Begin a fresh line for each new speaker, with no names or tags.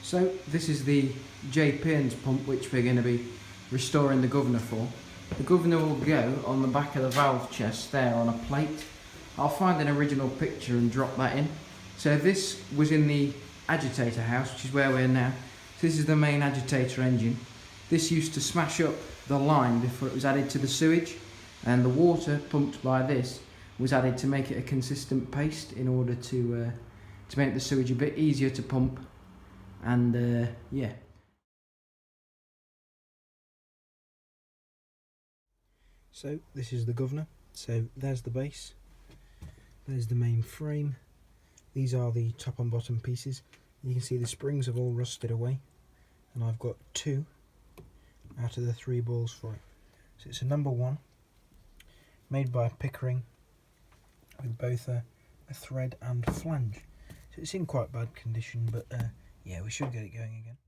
So this is the pearns pump which we're going to be restoring the governor for. The governor will go on the back of the valve chest there on a plate. I'll find an original picture and drop that in. So this was in the agitator house, which is where we're now. So this is the main agitator engine. This used to smash up the line before it was added to the sewage, and the water pumped by this was added to make it a consistent paste in order to make the sewage a bit easier to pump. And yeah. So this is the governor. So there's the base, there's the main frame, these are the top and bottom pieces. You can see the springs have all rusted away, and I've got 2 out of the 3 balls for it. So it's a number 1, made by Pickering, with both a thread and flange. So it's in quite bad condition, but yeah, we should get it going again.